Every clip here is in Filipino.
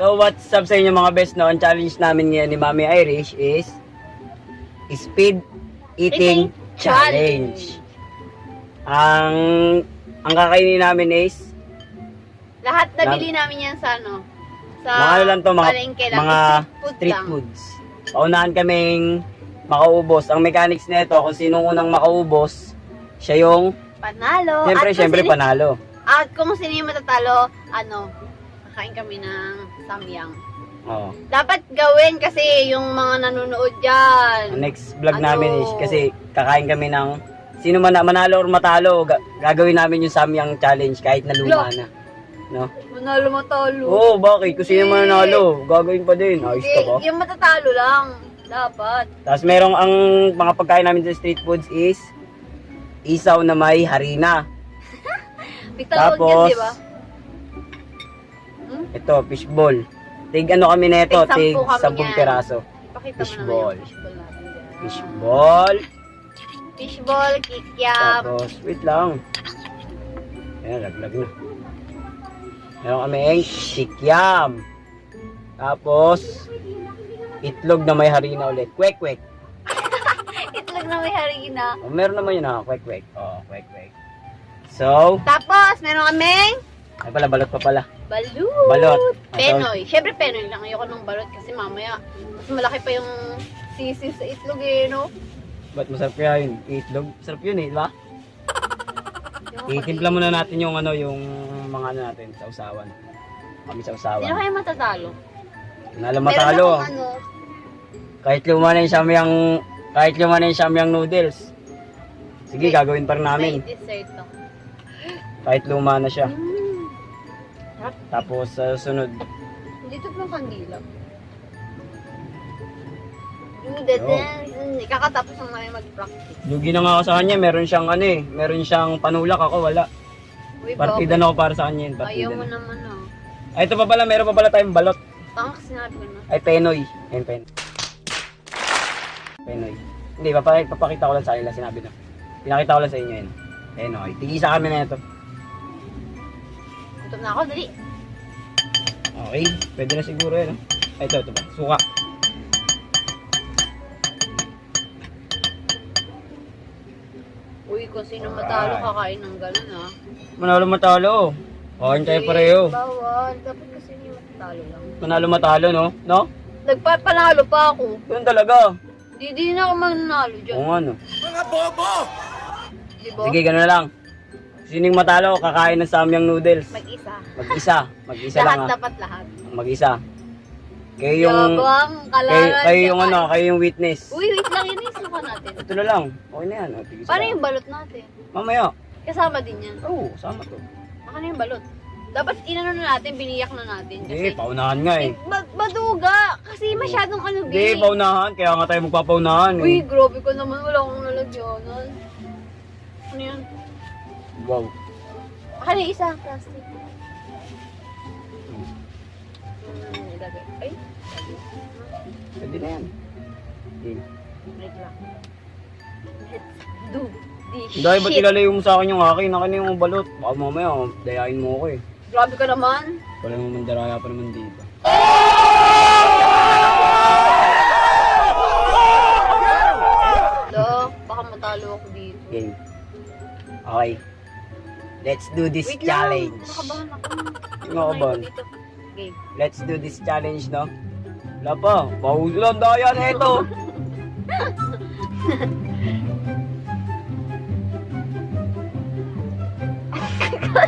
So what's up sa inyo mga best, no? Ang challenge namin ngayon ni Mami Irish is Speed Eating Challenge. Ang kakainin namin is Lahat nabili namin yan sa ano? Sa mga ano lang to, palengke lang. mga street lang. foods. Paunahan kaming makaubos. Ang mechanics nito, kung sino unang makaubos, siya yung Panalo. Siyempre panalo. At kung sino yung matatalo, kakain kami ng samyang. Oo. Dapat gawin kasi yung mga nanonood dyan. Ang next vlog namin is kasi kakain kami ng sino man manalo or matalo, gagawin namin yung samyang challenge kahit na luma na. No? Manalo matalo. Oo, bakit? Kung sino man nanalo, gagawin pa din. Ayos ka ba? Yung matatalo lang. Dapat. Tapos merong ang mga pagkain namin sa street foods is isaw na may harina. Bitawag Tapos, yan, di ba? ito, fishball. Tig ano kami nito, tig 10 piraso. Pakita mo Fishball. naman yung fishball natin dyan. Fishball. Fishball, kikiam. Tapos, wait lang. Ayan, laglag na. Meron kaming sikyam. Tapos, itlog na may harina ulit. Kwek-kwek. Itlog na may harina. Oh, meron naman yun ha, kwek-kwek. Oh, kwek-kwek. So, Tapos, meron kaming ay pala, balot pa pala. balot. Balot. Penoy. Siyempre, penoy lang. Ayoko ng balot kasi mamaya, mas malaki pa yung sisi sa itlog eh, no? Ba't masarap kaya yun? Itlog? Sarap yun eh, di ba? Ayoko Itimpla muna natin yung ano, yung mga ano natin, sausawan. Kami Sino sausawan. kaya matatalo? Nala matalo. Meron akong ano, Kahit luma na yung samyang noodles. Sige, gagawin pa rin namin. may dessert to. Kahit luma na siya. Sarap. Tapos sa sunod, Dito pa ng kandila. Kakatapos ng namin mag-practice. lugi na nga ako sa kanya, meron siyang ano eh, meron siyang panulak, ako wala. Uy, Partida na ako para sa kanya yun, Ayaw partida mo na. naman Ay, ito pa pala, meron pa pala tayong balot. Tangak sinabi ko na. Ay, penoy. Ayun, penoy. Hindi, papakita ko lang sa kanila, sinabi na. Pinakita ko lang sa inyo yun. Penoy. Tigisa kami na ito. Gutom na ako, dali. Okay, pwede na siguro yun. Ay, ito ba? Suka. Uy, kung sino matalo, kakain ng gano'n ha. Manalo matalo. Kain tayo pareho. Bawal. Dapat kasi hindi matatalo lang. Manalo matalo, no? No? Nagpapanalo pa ako. Yun talaga. Di na ako mananalo dyan. Oo nga, no? Di ba? Sige, gano'n na lang. Sining matalo, kakain ng samyang noodles. Mag-isa. Mag-isa lang Lahat ha. dapat lahat. Mag-isa. Kayo yung, Yabang, kalaran. kayo yung ano, kayo yung witness. Uy, wait lang, inis ka natin. Ito na lang. Okay na yan. O, tigisa Paano lang. yung balot natin? Mamaya. Kasama din yan. Oo, sama to. Ano yung balot? Dapat inano na natin, biniyak na natin. Hindi, Kasi, paunahan nga eh. baduga. Kasi masyadong ano, Hindi, paunahan. Kaya nga tayo magpapaunahan eh. Uy, grabe ko naman. Wala akong nalagyanan. Ano yan? Wow. Ano yung isa? Plastic. Ilagay. Ay, Pwede na yan. Okay. wait lang. Let's do this Dahil ba't shit. ilalayo mo sa akin yung akin? Akin yung balot. Baka mamaya, dayain mo ako eh. Grabe ka naman. Wala mo mandaraya pa naman dito. Lo, baka matalo ako dito. Game. Okay. Let's do this Wait challenge. lang. Nakabahan ako. Nakabahan? Dito. Game. Let's do this challenge, no? Wala pa. Bahuli lang daya na ito.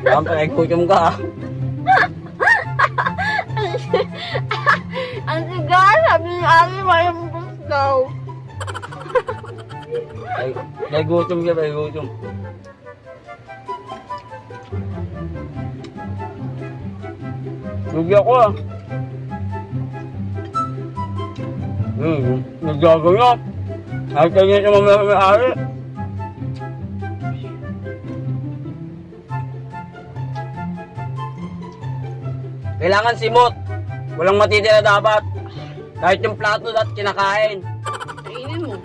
Siyempre, gutom ka ah. Ang sigar, sabi ni Ari, mayroon mong daw. Ay, gutom siya, ay gutom. Lugi ako ah. Nagagawa na. Ay, kanya siya mamaya may ari. Kailangan simot. Walang matitira dapat. Kahit yung plato dapat kinakain. Kainin mo.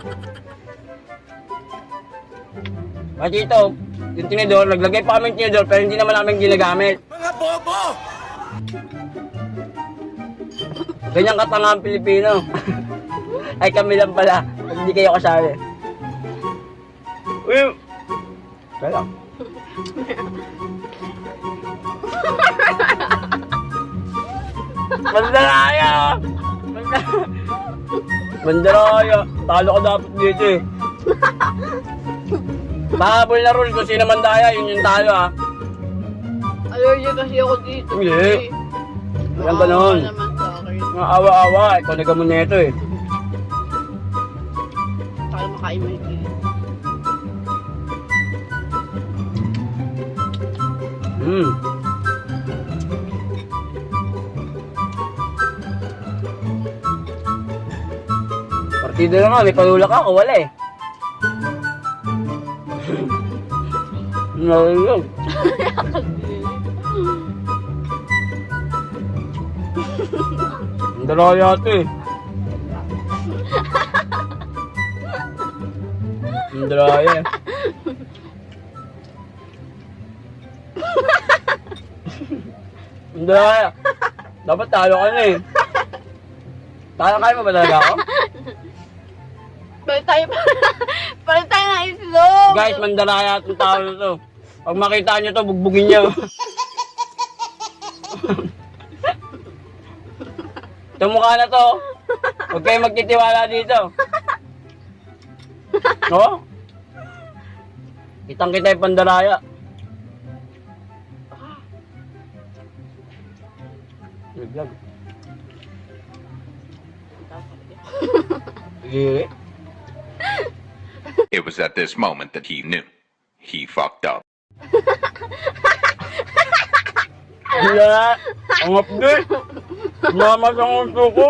Machito, yung tinidor, naglagay pa kami ng tinidor pero hindi naman namin ginagamit. Mga bobo! Ganyan katanga ang Pilipino. Ay kami lang pala. Pag hindi kayo kasali. Uy! Kaya lang. Mandaraya! Mandaraya! Talo ka dapat dito eh. Mahabol na rule kung sino mandaya, yun yung talo ah. Allergic kasi ako dito. Hindi. Walang ganon. Maawa naman sa akin. Mga awa-awa, ikaw nagamon na ito eh. Para makain mo yung gilid. Partida na nga, may palulak ako, wala eh. Nalulog. Ang dalaya ito eh. Ang dalaya eh. Ang dalaya. Dapat talo ka na eh. Talo kayo mo ba talaga ako? Palit tayo ng islog! Guys, mandalaya itong tao na to. Pag makita nyo to, bugbugin nyo. Itong mukha na to. Huwag kayo magtitiwala dito. No? Kitang kita yung pandalaya. Naglag. Eh. It was at this moment that he knew. He fucked up. Wala. Ang update. Mamas ang gusto ko.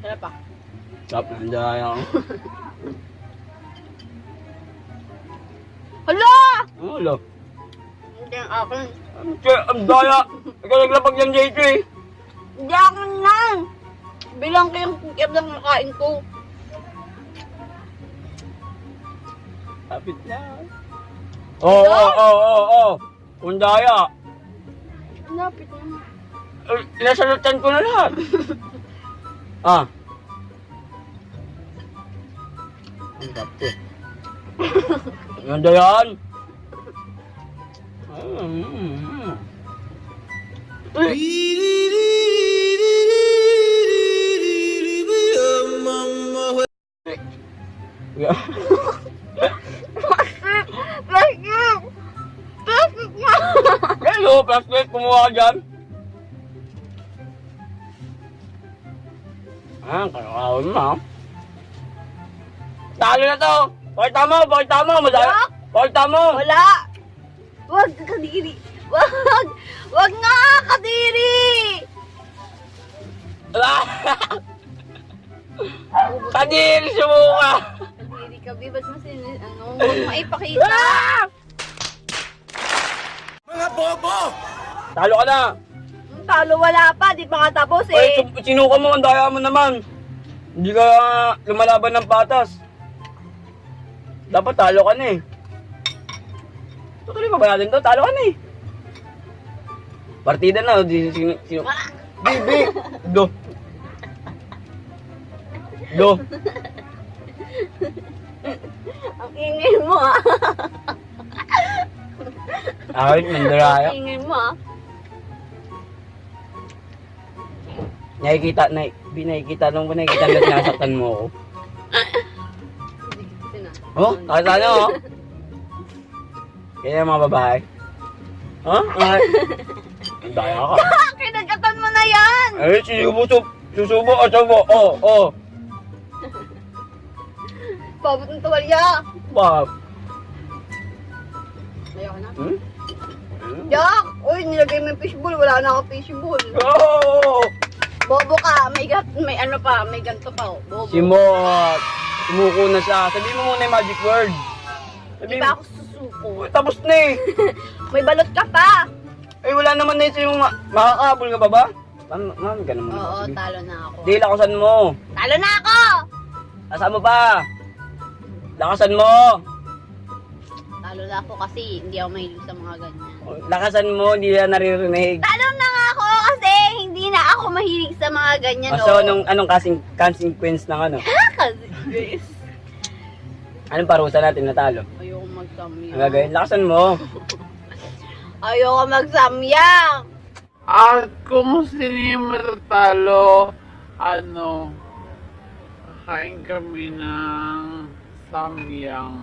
Kaya pa. Stop na daya ako. Hala! Wala. Hindi ang akin. Ang daya. Ikaw naglapag yung JJ. Hindi akin lang! Bilang ko yung kikip ng nakain ko. Kapit na. Oo. Ang daya. Lapit na. Inasalutan ko na lahat. Ah. Ang kapit. Ang dayaan. Plastic! Plastic na! Hello, plastic. Kumuha ka dyan. Kakawin mo. Talo na to. Pakita mo. Madaya. Pakita mo. Wala! Wag ka kadiri! Wag! Wag nga kadiri! Kadiri, sumuka. Kadiri ka, babe. Ba't mo huwag maipakita? Mga bobo! Talo ka na. Talo wala pa, di pa nga tapos Ay, eh. sinuka mo. Ang daya mo naman. Hindi ka lumalaban ng patas. Dapat talo ka na eh. Tutuloy pa ba natin to? Talo ka na eh. Partida na. Sino? Bibi. Do. Ang ingay mo ah. Ay, mandaraya. Ang ingay mo ah. Nakikita nung nakikita na sinasaktan mo ako. Oh, nakita nyo oh. Kaya mga babae. Huh? Ay. Ang daya ka. Kinagatan mo na yan! Ay, susubo. Oh. Pabot ng tuwalya. Bob. Ayoko na. Hmm? Jack! Uy, nilagay mo yung fishbowl. Wala na ako fishbowl. Oh! Bobo ka. May ano pa. May ganito pa. Oh. Bobo. Simot. Sumuko na siya. Sabihin mo muna yung magic word. Di ba ako susuko? Tapos na eh. May balot ka pa. Eh, wala naman na yung makakahabol ka pa ba? Mami, ganun mo na. Oo, Sige. talo na ako. Di, lakasan mo. Talo na ako! Lakasan mo pa. Lakasan mo. Talo na ako kasi hindi ako mahilig sa mga ganyan. Lakasan mo, hindi na naririnig. Talo na nga ako kasi hindi na ako mahilig sa mga ganyan, So, anong consequence ng ano? Kasi, guys, Anong parusa natin natalo? ayoko magsamyang. Ang gagawin, lakasan mo. Ayoko magsamyang. At kung sino yung matatalo, kakain kami ng samyang.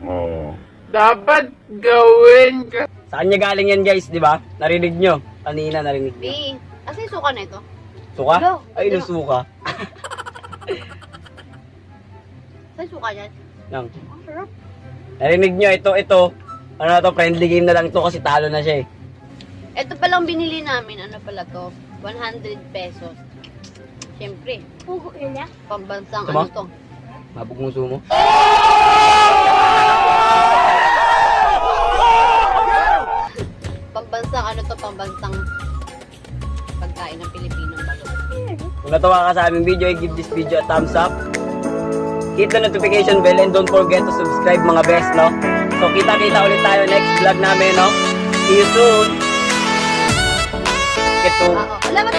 Oh. Dapat gawin ka. Sa kanya galing yan guys, di ba? Narinig nyo. Kanina narinig nyo. B, kasi suka na ito. Suka? Hello. Ay, no, suka. Saan suka yan? Lang. Ang sarap. Narinig nyo, ito. Ano na to, friendly game na lang to kasi talo na siya eh. Ito palang binili namin, ano pala to? 100 pesos. Siyempre, pambansang Tama? ano to. Mabugmuso mo. Pambansang ano to, pambansang pagkain ng Pilipinong balot. Kung natawa ka sa aming video, give this video a thumbs up. Hit the notification bell and don't forget to subscribe mga best, no? So kita-kita ulit tayo next vlog namin, no? See you soon! Ito. Alam mo,